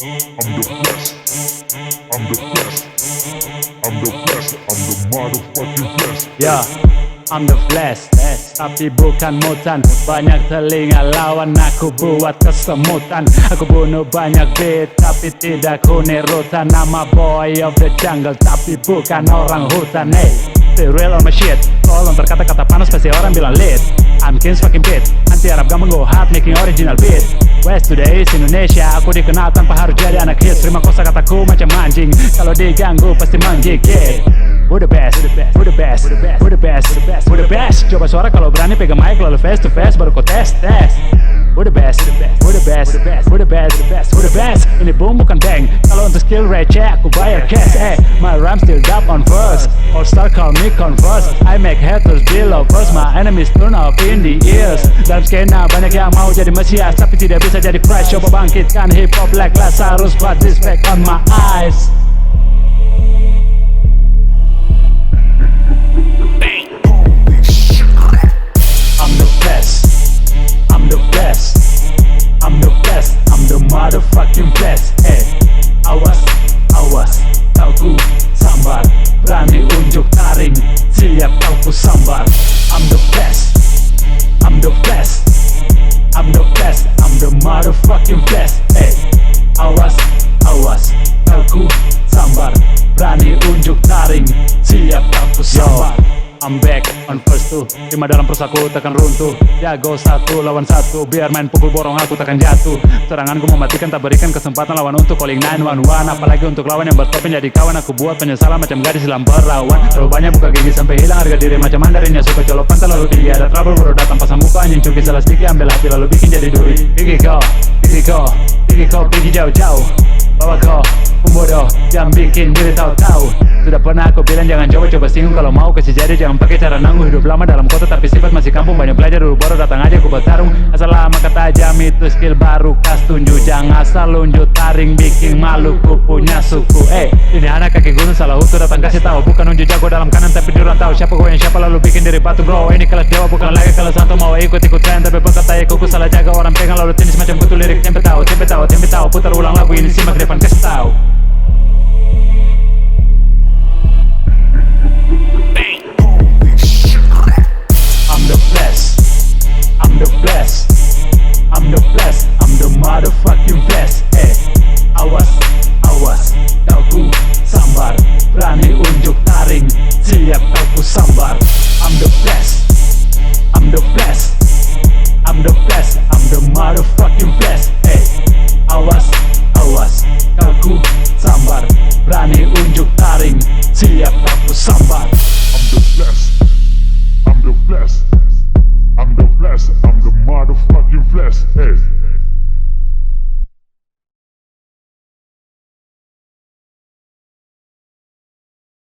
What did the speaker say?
I'm the best. I'm the best. I'm the best. I'm the motherfucking best. Ya, I'm the flash, tapi bukan mutan. Banyak telinga lawan aku buat kesemutan. Aku bunuh banyak beat, tapi tidak kunirutan. Nama boy of the jungle, tapi bukan orang hutan. Hey, the real on my shit. Tolong berkata-kata panas, pasti orang bilang lit. I'm Kings fucking beat, anti Arab gampang go hard, making original beat. West to the East Indonesia, aku dikenal tanpa harus jadi anak hits. Terima kosa kataku macam anjing, kalau diganggu pasti menggigit. Who the best? Who the best? Who the best? Who the best? Who the best? Coba suara kalau berani pegang mic lalu face to face baru kau tes. Who the best? Who the best? Who the best? Who the best? Ini boom bukan bang. Kalau untuk skill receh aku bayar cash. My rhyme still dub on verse. All star call me Converse. I make haters be lovers. My enemies turn up in the ears. Dalam skena banyak yang mau jadi mesias tapi tidak bisa jadi crash. Coba bangkitkan hip hop like Lazarus, but this back on my eyes. I'm the motherfucking best. Awas, awas, kau ku sambar. Berani unjuk taring, siap kau ku sambar. I'm the best. I'm the best. I'm the best. I'm the motherfucking best. Awas, awas, kau ku sambar. Berani unjuk taring, siap kau ku sambar. I'm back on first two. 5 dalam persaku takkan runtuh. Jago 1 lawan 1. Biar main pukul borong aku takkan jatuh. Seranganku mematikan tak berikan kesempatan lawan untuk calling 911. Apalagi untuk lawan yang bertopeng jadi kawan. Aku buat penyesalan macam gadis dalam perawan. Terlalu banyak buka gigi sampai hilang harga diri macam Mandarinnya. Suka colopan terlalu tinggi. Ada trouble baru datang pasang muka anjing cuki. Salah sedikit ambil hati lalu bikin jadi duri. Pergi kau, pergi kau, pergi kau, pergi jauh-jauh. Bawa kau pembodoh yang bikin diri tahu-tahu. Sudah pernah aku bilang jangan coba-coba singgung. Kalau mau kasih jadi jangan pakai cara nanggung. Hidup lama dalam kota tapi sifat masih kampung. Banyak belajar dulu baru datang aja aku bertarung. Asal lama kata jam itu skill baru kas tunjuk. Jangan asal lunjuk taring bikin malu ku punya suku. Ini anak kaki gunung salah utuh datang kasih tahu. Bukan unjuk jago dalam kanan tapi diorang tahu siapa gue yang siapa lalu bikin diri batu bro. Ini kelas dewa bukan lagi kelas satu. Mau ikut-ikut tren tapi pun kata kuku salah jaga. Orang pegang lalu tenis macam kutu lirik. Tempe tahu, tempe tahu, tempe tahu. Putar ulang lagu ini simak depan kasih tahu. I'm the best, I'm the motherfucking best.